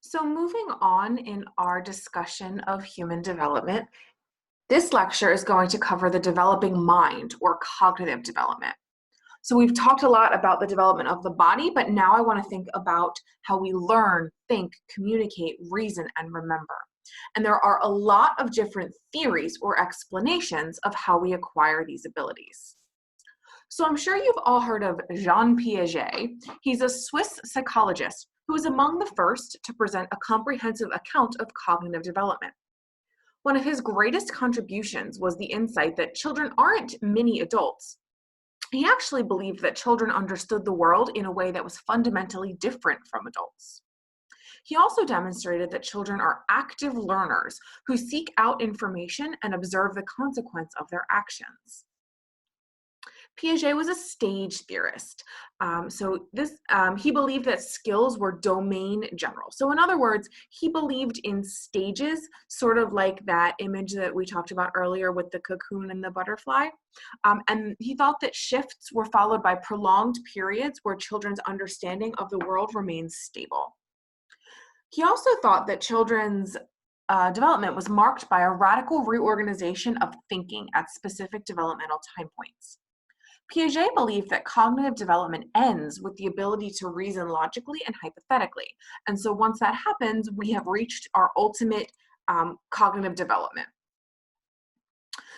So, moving on in our discussion of human development, this lecture is going to cover the developing mind or cognitive development. So, we've talked a lot about the development of the body, but now I want to think about how we learn, think, communicate, reason, and remember. And there are a lot of different theories or explanations of how we acquire these abilities. So I'm sure you've all heard of Jean Piaget. He's a Swiss psychologist who was among the first to present a comprehensive account of cognitive development. One of his greatest contributions was the insight that children aren't mini adults. He actually believed that children understood the world in a way that was fundamentally different from adults. He also demonstrated that children are active learners who seek out information and observe the consequence of their actions. Piaget was a stage theorist. He believed that skills were domain general. So in other words, he believed in stages, sort of like that image that we talked about earlier with the cocoon and the butterfly. And he thought that shifts were followed by prolonged periods where children's understanding of the world remains stable. He also thought that children's development was marked by a radical reorganization of thinking at specific developmental time points. Piaget believed that cognitive development ends with the ability to reason logically and hypothetically. And so once that happens, we have reached our ultimate cognitive development.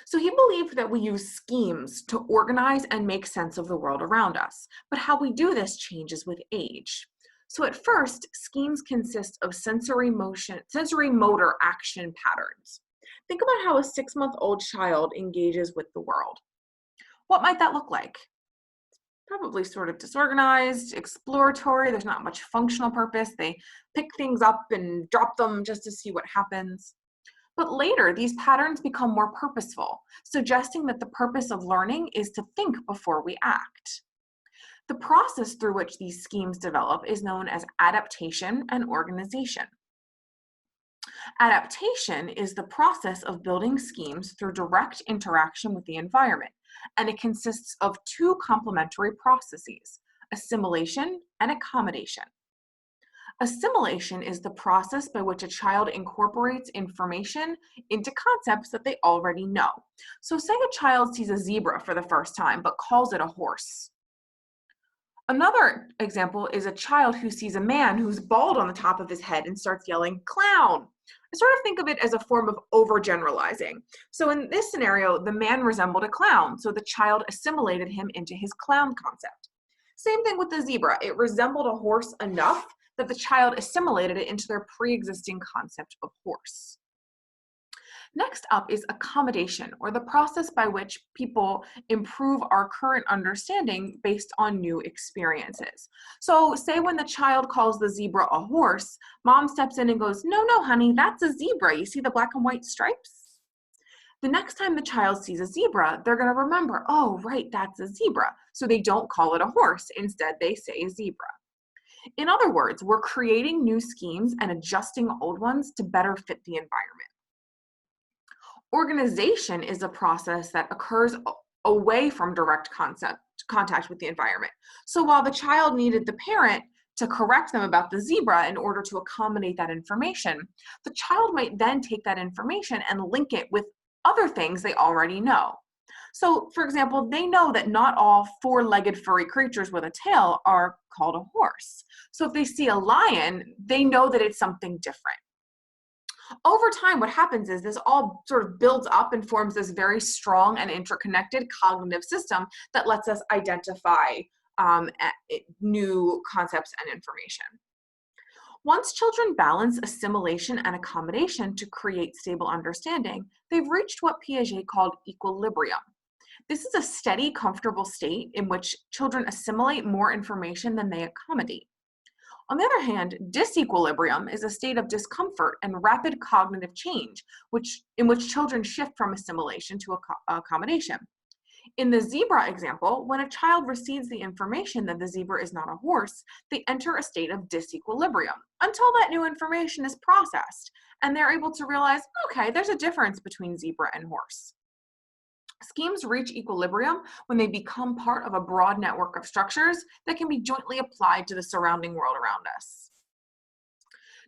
So he believed that we use schemes to organize and make sense of the world around us. But how we do this changes with age. So at first, schemes consist of sensory motor action patterns. Think about how a 6-month-old child engages with the world. What might that look like? Probably sort of disorganized, exploratory. There's not much functional purpose. They pick things up and drop them just to see what happens. But later, these patterns become more purposeful, suggesting that the purpose of learning is to think before we act. The process through which these schemes develop is known as adaptation and organization. Adaptation is the process of building schemes through direct interaction with the environment, and it consists of two complementary processes, assimilation and accommodation. Assimilation is the process by which a child incorporates information into concepts that they already know. So say a child sees a zebra for the first time, but calls it a horse. Another example is a child who sees a man who's bald on the top of his head and starts yelling, "Clown!" I sort of think of it as a form of overgeneralizing. So in this scenario, the man resembled a clown, so the child assimilated him into his clown concept. Same thing with the zebra. It resembled a horse enough that the child assimilated it into their pre-existing concept of horse. Next up is accommodation, or the process by which people improve our current understanding based on new experiences. So say when the child calls the zebra a horse, mom steps in and goes, "No, no, honey, that's a zebra. You see the black and white stripes?" The next time the child sees a zebra, they're going to remember, "Oh, right, that's a zebra." So they don't call it a horse. Instead, they say zebra. In other words, we're creating new schemes and adjusting old ones to better fit the environment. Organization is a process that occurs away from direct contact with the environment. So while the child needed the parent to correct them about the zebra in order to accommodate that information, the child might then take that information and link it with other things they already know. So, for example, they know that not all four-legged furry creatures with a tail are called a horse. So if they see a lion, they know that it's something different. Over time, what happens is this all sort of builds up and forms this very strong and interconnected cognitive system that lets us identify new concepts and information. Once children balance assimilation and accommodation to create stable understanding, they've reached what Piaget called equilibrium. This is a steady, comfortable state in which children assimilate more information than they accommodate. On the other hand, disequilibrium is a state of discomfort and rapid cognitive change, in which children shift from assimilation to accommodation. In the zebra example, when a child receives the information that the zebra is not a horse, they enter a state of disequilibrium until that new information is processed, and they're able to realize, okay, there's a difference between zebra and horse. Schemes reach equilibrium when they become part of a broad network of structures that can be jointly applied to the surrounding world around us.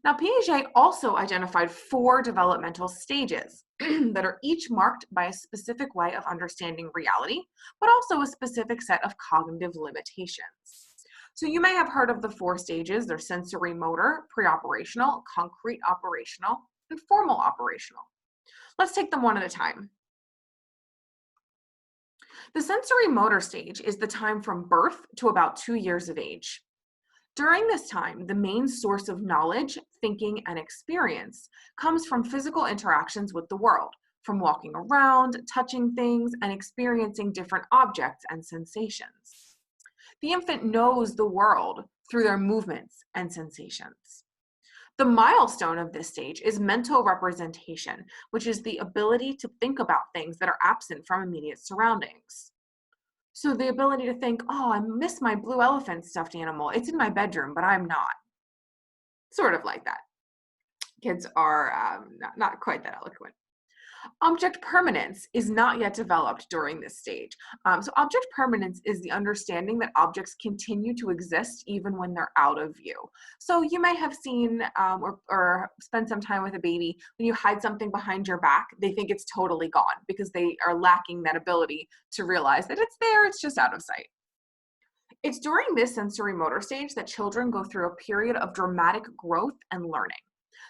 Now, Piaget also identified 4 developmental stages that are each marked by a specific way of understanding reality, but also a specific set of cognitive limitations. So you may have heard of the 4 stages. They're sensory motor, pre-operational, concrete operational, and formal operational. Let's take them one at a time. The sensory motor stage is the time from birth to about 2 years of age. During this time, the main source of knowledge, thinking, and experience comes from physical interactions with the world, from walking around, touching things, and experiencing different objects and sensations. The infant knows the world through their movements and sensations. The milestone of this stage is mental representation, which is the ability to think about things that are absent from immediate surroundings. So the ability to think, oh, I miss my blue elephant stuffed animal. It's in my bedroom, but I'm not. Sort of like that. Kids are not quite that eloquent. Object permanence is not yet developed during this stage. So object permanence is the understanding that objects continue to exist even when they're out of view. So you may have seen or spent some time with a baby. When you hide something behind your back, they think it's totally gone because they are lacking that ability to realize that it's there, it's just out of sight. It's during this sensory motor stage that children go through a period of dramatic growth and learning.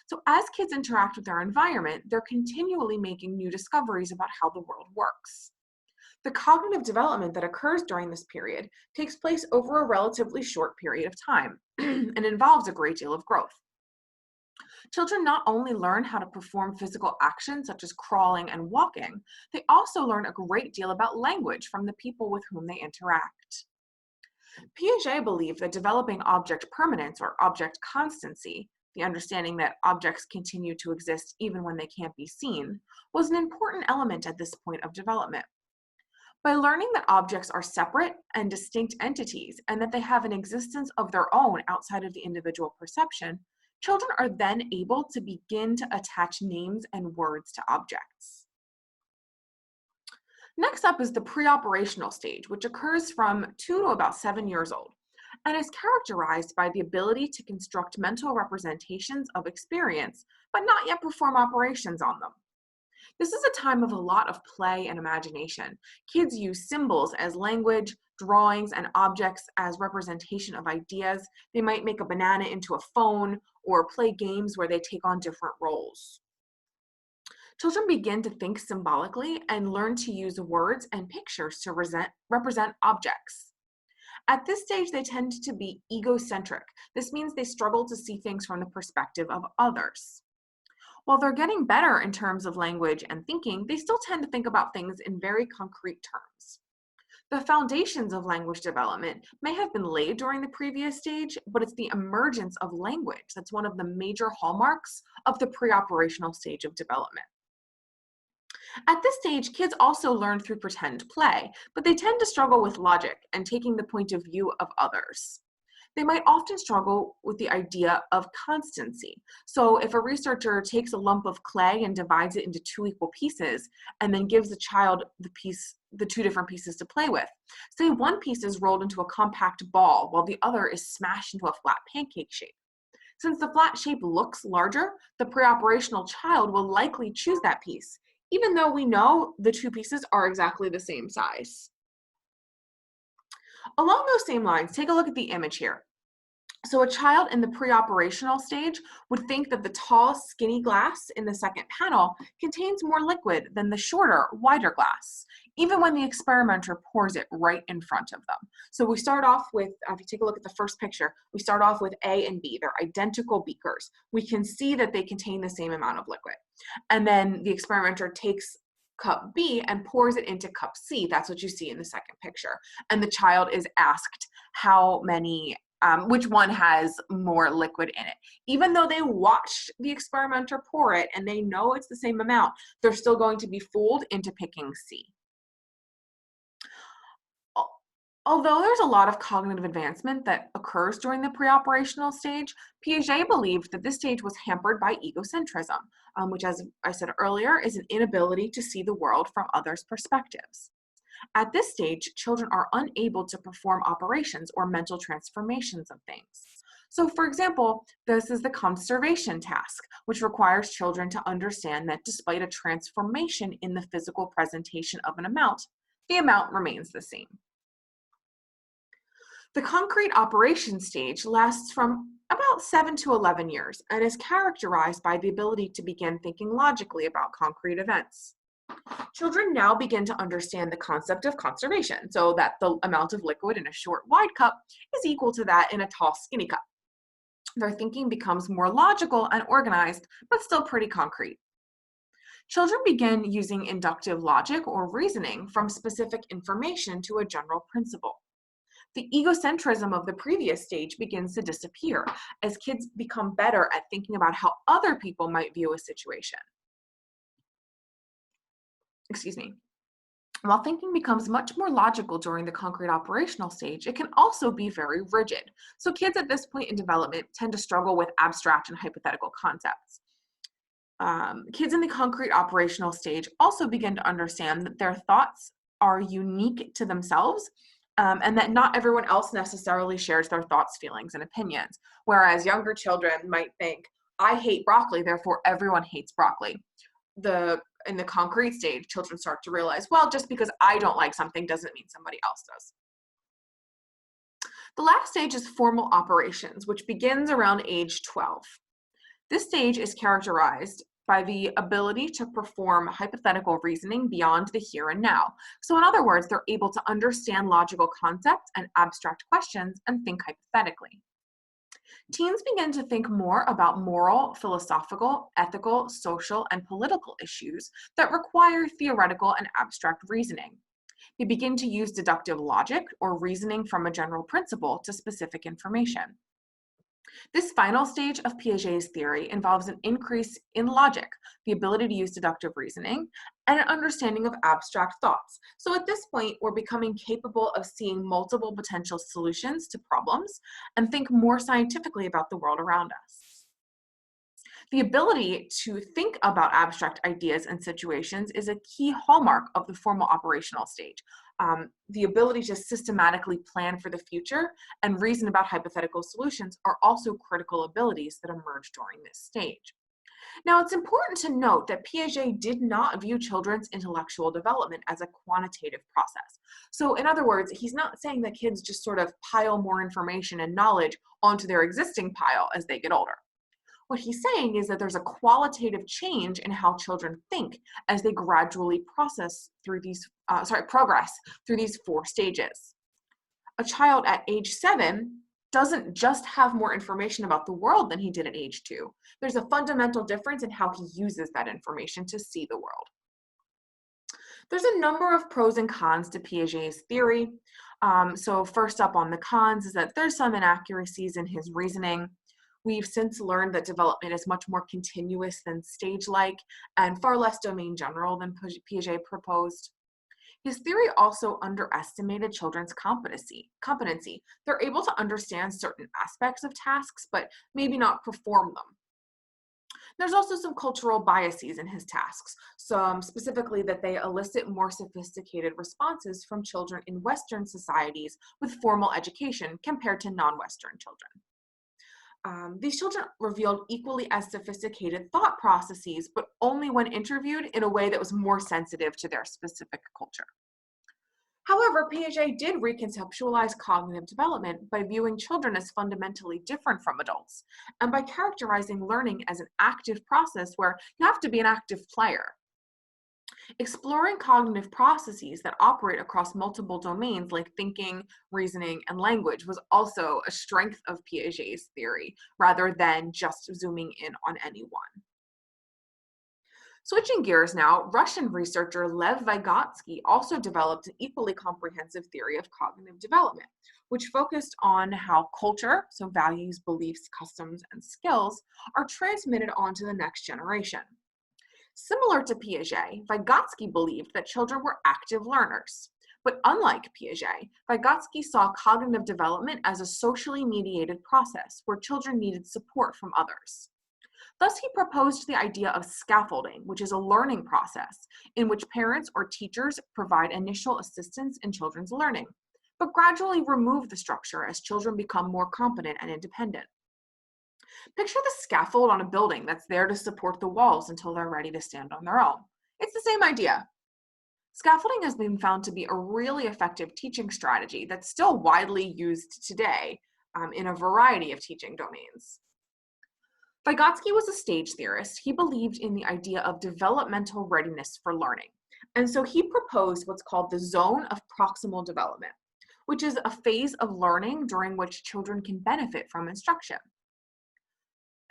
So as kids interact with their environment, they're continually making new discoveries about how the world works. The cognitive development that occurs during this period takes place over a relatively short period of time and involves a great deal of growth. Children not only learn how to perform physical actions such as crawling and walking, they also learn a great deal about language from the people with whom they interact. Piaget believed that developing object permanence or object constancy, the understanding that objects continue to exist even when they can't be seen, was an important element at this point of development. By learning that objects are separate and distinct entities and that they have an existence of their own outside of the individual perception, children are then able to begin to attach names and words to objects. Next up is the pre-operational stage, which occurs from 2 to about 7 years old, and is characterized by the ability to construct mental representations of experience, but not yet perform operations on them. This is a time of a lot of play and imagination. Kids use symbols as language, drawings, and objects as representation of ideas. They might make a banana into a phone or play games where they take on different roles. Children begin to think symbolically and learn to use words and pictures to represent objects. At this stage, they tend to be egocentric. This means they struggle to see things from the perspective of others. While they're getting better in terms of language and thinking, they still tend to think about things in very concrete terms. The foundations of language development may have been laid during the previous stage, but it's the emergence of language that's one of the major hallmarks of the pre-operational stage of development. At this stage, kids also learn through pretend play, but they tend to struggle with logic and taking the point of view of others. They might often struggle with the idea of constancy. So if a researcher takes a lump of clay and divides it into 2 equal pieces and then gives the child the 2 different pieces to play with, say one piece is rolled into a compact ball while the other is smashed into a flat pancake shape. Since the flat shape looks larger, the pre-operational child will likely choose that piece, even though we know the 2 pieces are exactly the same size. Along those same lines, take a look at the image here. So a child in the pre-operational stage would think that the tall, skinny glass in the second panel contains more liquid than the shorter, wider glass, even when the experimenter pours it right in front of them. So we start off with, if you take a look at the first picture, we start off with A and B. They're identical beakers. We can see that they contain the same amount of liquid. And then the experimenter takes cup B and pours it into cup C. That's what you see in the second picture. And the child is asked which one has more liquid in it. Even though they watched the experimenter pour it and they know it's the same amount, they're still going to be fooled into picking C. Although there's a lot of cognitive advancement that occurs during the pre-operational stage, Piaget believed that this stage was hampered by egocentrism, which, as I said earlier, is an inability to see the world from others' perspectives. At this stage, children are unable to perform operations or mental transformations of things. So for example, this is the conservation task, which requires children to understand that despite a transformation in the physical presentation of an amount, the amount remains the same. The concrete operation stage lasts from about 7 to 11 years and is characterized by the ability to begin thinking logically about concrete events. Children now begin to understand the concept of conservation, so that the amount of liquid in a short, wide cup is equal to that in a tall, skinny cup. Their thinking becomes more logical and organized, but still pretty concrete. Children begin using inductive logic or reasoning from specific information to a general principle. The egocentrism of the previous stage begins to disappear as kids become better at thinking about how other people might view a situation. Excuse me. While thinking becomes much more logical during the concrete operational stage, it can also be very rigid. So kids at this point in development tend to struggle with abstract and hypothetical concepts. Kids in the concrete operational stage also begin to understand that their thoughts are unique to themselves, and that not everyone else necessarily shares their thoughts, feelings, and opinions. Whereas younger children might think, I hate broccoli, therefore everyone hates broccoli. In the concrete stage, children start to realize, well, just because I don't like something doesn't mean somebody else does. The last stage is formal operations, which begins around age 12. This stage is characterized by the ability to perform hypothetical reasoning beyond the here and now. So in other words, they're able to understand logical concepts and abstract questions and think hypothetically. Teens begin to think more about moral, philosophical, ethical, social, and political issues that require theoretical and abstract reasoning. They begin to use deductive logic or reasoning from a general principle to specific information. This final stage of Piaget's theory involves an increase in logic, the ability to use deductive reasoning, and an understanding of abstract thoughts. So at this point, we're becoming capable of seeing multiple potential solutions to problems and think more scientifically about the world around us. The ability to think about abstract ideas and situations is a key hallmark of the formal operational stage. The ability to systematically plan for the future and reason about hypothetical solutions are also critical abilities that emerge during this stage. Now, it's important to note that Piaget did not view children's intellectual development as a quantitative process. So in other words, he's not saying that kids just sort of pile more information and knowledge onto their existing pile as they get older. What he's saying is that there's a qualitative change in how children think as they gradually progress through these 4 stages. A child at age 7 doesn't just have more information about the world than he did at age 2. There's a fundamental difference in how he uses that information to see the world. There's a number of pros and cons to Piaget's theory. So first up on the cons is that there's some inaccuracies in his reasoning. We've since learned that development is much more continuous than stage-like and far less domain general than Piaget proposed. His theory also underestimated children's competency. They're able to understand certain aspects of tasks, but maybe not perform them. There's also some cultural biases in his tasks, specifically that they elicit more sophisticated responses from children in Western societies with formal education compared to non-Western children. These children revealed equally as sophisticated thought processes, but only when interviewed in a way that was more sensitive to their specific culture. However, Piaget did reconceptualize cognitive development by viewing children as fundamentally different from adults, and by characterizing learning as an active process where you have to be an active player. Exploring cognitive processes that operate across multiple domains like thinking, reasoning, and language was also a strength of Piaget's theory, rather than just zooming in on any one. Switching gears now, Russian researcher Lev Vygotsky also developed an equally comprehensive theory of cognitive development, which focused on how culture, so values, beliefs, customs, and skills, are transmitted onto the next generation. Similar to Piaget, Vygotsky believed that children were active learners. But unlike Piaget, Vygotsky saw cognitive development as a socially mediated process where children needed support from others. Thus, he proposed the idea of scaffolding, which is a learning process in which parents or teachers provide initial assistance in children's learning, but gradually remove the structure as children become more competent and independent. Picture the scaffold on a building that's there to support the walls until they're ready to stand on their own. It's the same idea. Scaffolding has been found to be a really effective teaching strategy that's still widely used today in a variety of teaching domains. Vygotsky was a stage theorist. He believed in the idea of developmental readiness for learning. And so he proposed what's called the zone of proximal development, which is a phase of learning during which children can benefit from instruction.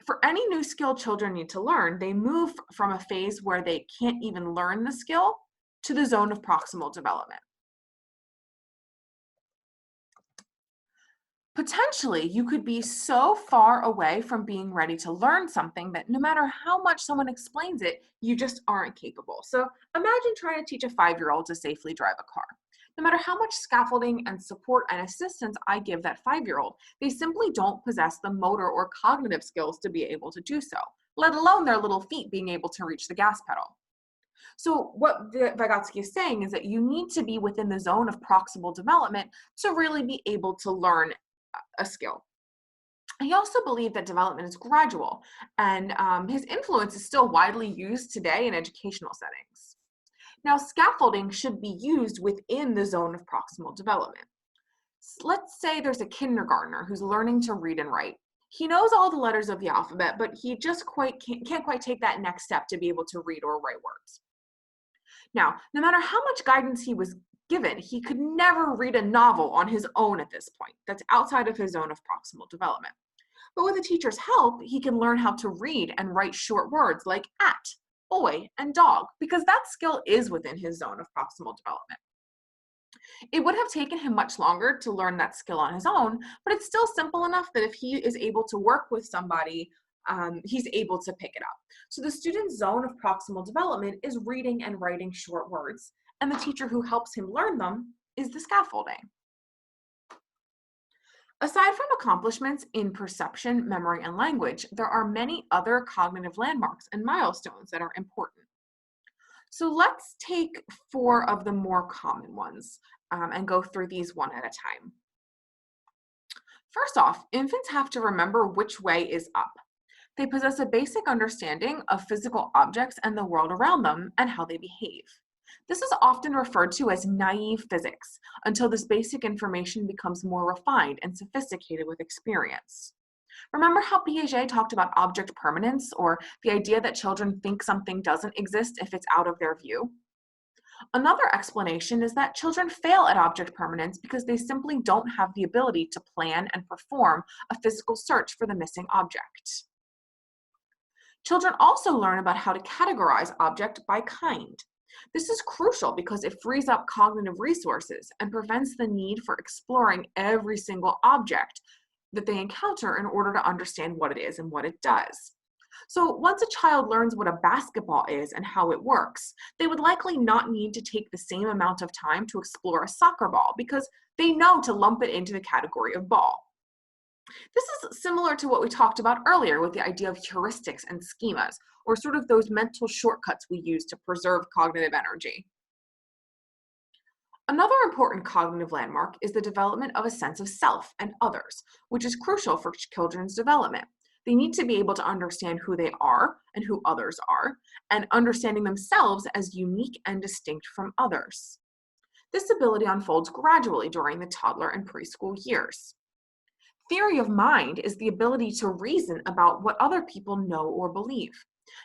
For any new skill children need to learn, they move from a phase where they can't even learn the skill to the zone of proximal development. Potentially, you could be so far away from being ready to learn something that no matter how much someone explains it, you just aren't capable. So imagine trying to teach a 5-year-old to safely drive a car. No matter how much scaffolding and support and assistance I give that 5-year-old, they simply don't possess the motor or cognitive skills to be able to do so, let alone their little feet being able to reach the gas pedal. So what Vygotsky is saying is that you need to be within the zone of proximal development to really be able to learn a skill. He also believed that development is gradual, and his influence is still widely used today in educational settings. Now, scaffolding should be used within the zone of proximal development. Let's say there's a kindergartner who's learning to read and write. He knows all the letters of the alphabet, but he just can't quite take that next step to be able to read or write words. Now, no matter how much guidance he was given, he could never read a novel on his own at this point. That's outside of his zone of proximal development. But with a teacher's help, he can learn how to read and write short words like at, boy, and dog, because that skill is within his zone of proximal development. It would have taken him much longer to learn that skill on his own, but it's still simple enough that if he is able to work with somebody, he's able to pick it up. So the student's zone of proximal development is reading and writing short words, and the teacher who helps him learn them is the scaffolding. Aside from accomplishments in perception, memory, and language, there are many other cognitive landmarks and milestones that are important. So let's take 4 of the more common ones and go through these one at a time. First off, infants have to remember which way is up. They possess a basic understanding of physical objects and the world around them and how they behave. This is often referred to as naive physics until this basic information becomes more refined and sophisticated with experience. Remember how Piaget talked about object permanence, or the idea that children think something doesn't exist if it's out of their view? Another explanation is that children fail at object permanence because they simply don't have the ability to plan and perform a physical search for the missing object. Children also learn about how to categorize object by kind. This is crucial because it frees up cognitive resources and prevents the need for exploring every single object that they encounter in order to understand what it is and what it does. So once a child learns what a basketball is and how it works, they would likely not need to take the same amount of time to explore a soccer ball because they know to lump it into the category of ball. This is similar to what we talked about earlier with the idea of heuristics and schemas, or sort of those mental shortcuts we use to preserve cognitive energy. Another important cognitive landmark is the development of a sense of self and others, which is crucial for children's development. They need to be able to understand who they are and who others are, and understanding themselves as unique and distinct from others. This ability unfolds gradually during the toddler and preschool years. Theory of mind is the ability to reason about what other people know or believe.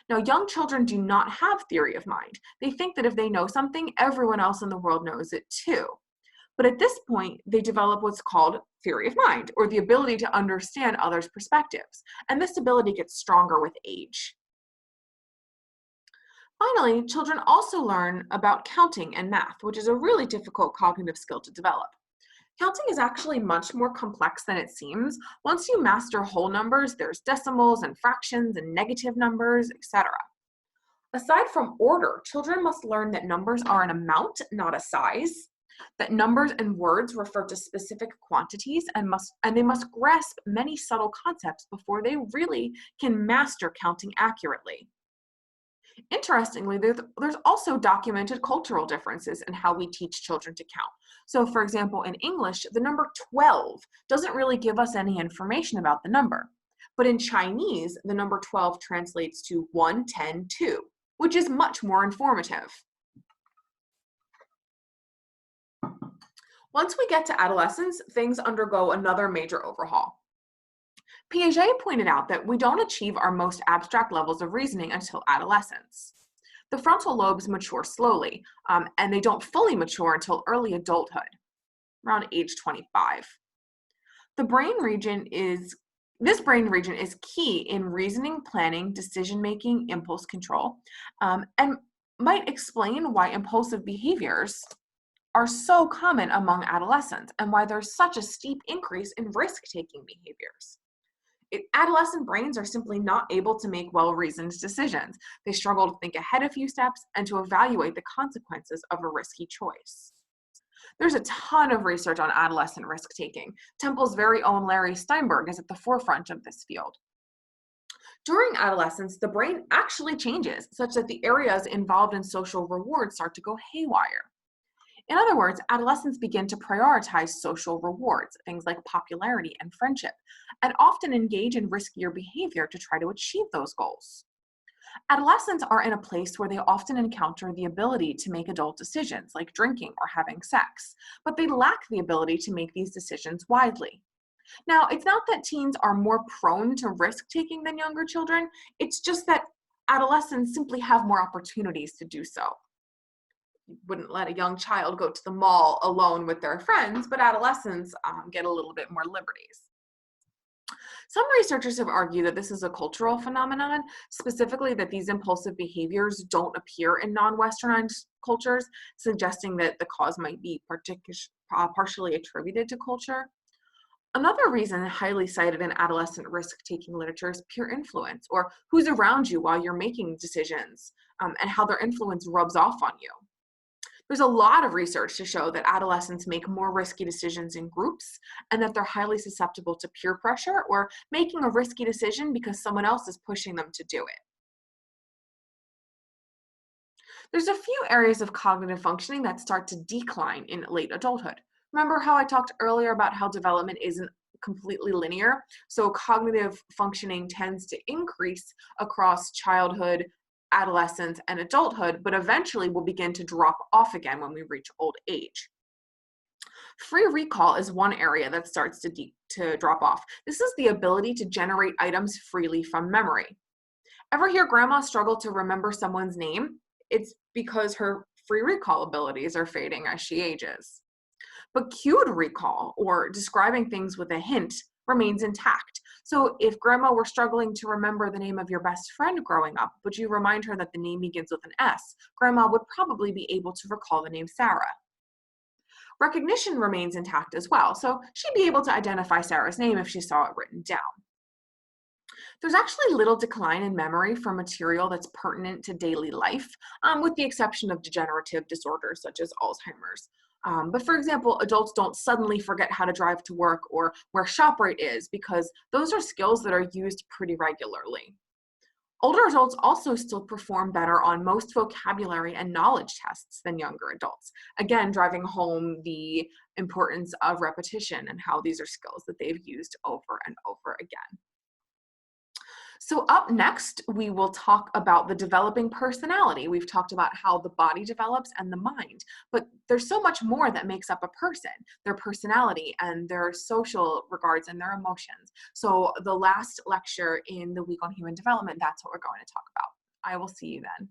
Now, young children do not have theory of mind. They think that if they know something, everyone else in the world knows it too. But at this point, they develop what's called theory of mind, or the ability to understand others' perspectives. And this ability gets stronger with age. Finally, children also learn about counting and math, which is a really difficult cognitive skill to develop. Counting is actually much more complex than it seems. Once you master whole numbers, there's decimals and fractions and negative numbers, etc. Aside from order, children must learn that numbers are an amount, not a size, that numbers and words refer to specific quantities, and they must grasp many subtle concepts before they really can master counting accurately. Interestingly, there's also documented cultural differences in how we teach children to count. So for example, in English, the number 12 doesn't really give us any information about the number. But in Chinese, the number 12 translates to 1, 10, 2, which is much more informative. Once we get to adolescence, things undergo another major overhaul. Piaget pointed out that we don't achieve our most abstract levels of reasoning until adolescence. The frontal lobes mature slowly, and they don't fully mature until early adulthood, around age 25. This brain region is key in reasoning, planning, decision-making, impulse control, and might explain why impulsive behaviors are so common among adolescents and why there's such a steep increase in risk-taking behaviors. Adolescent brains are simply not able to make well-reasoned decisions. They struggle to think ahead a few steps and to evaluate the consequences of a risky choice. There's a ton of research on adolescent risk-taking. Temple's very own Larry Steinberg is at the forefront of this field. During adolescence, the brain actually changes such that the areas involved in social reward start to go haywire. In other words, adolescents begin to prioritize social rewards, things like popularity and friendship, and often engage in riskier behavior to try to achieve those goals. Adolescents are in a place where they often encounter the ability to make adult decisions, like drinking or having sex, but they lack the ability to make these decisions widely. Now, it's not that teens are more prone to risk-taking than younger children, it's just that adolescents simply have more opportunities to do so. You wouldn't let a young child go to the mall alone with their friends, but adolescents get a little bit more liberties. Some researchers have argued that this is a cultural phenomenon, specifically that these impulsive behaviors don't appear in non-Westernized cultures, suggesting that the cause might be partially attributed to culture. Another reason highly cited in adolescent risk-taking literature is peer influence, or who's around you while you're making decisions, and how their influence rubs off on you. There's a lot of research to show that adolescents make more risky decisions in groups and that they're highly susceptible to peer pressure or making a risky decision because someone else is pushing them to do it. There's a few areas of cognitive functioning that start to decline in late adulthood. Remember how I talked earlier about how development isn't completely linear? So cognitive functioning tends to increase across childhood, adolescence, and adulthood, but eventually will begin to drop off again when we reach old age. Free recall is one area that starts to drop off. This is the ability to generate items freely from memory. Ever hear grandma struggle to remember someone's name? It's because her free recall abilities are fading as she ages. But cued recall, or describing things with a hint, remains intact. So if grandma were struggling to remember the name of your best friend growing up, but you remind her that the name begins with an S, grandma would probably be able to recall the name Sarah. Recognition remains intact as well, so she'd be able to identify Sarah's name if she saw it written down. There's actually little decline in memory for material that's pertinent to daily life, with the exception of degenerative disorders such as Alzheimer's. But for example, adults don't suddenly forget how to drive to work or where ShopRite is because those are skills that are used pretty regularly. Older adults also still perform better on most vocabulary and knowledge tests than younger adults. Again, driving home the importance of repetition and how these are skills that they've used over and over again. So up next, we will talk about the developing personality. We've talked about how the body develops and the mind, but there's so much more that makes up a person, their personality and their social regards and their emotions. So the last lecture in the week on human development, that's what we're going to talk about. I will see you then.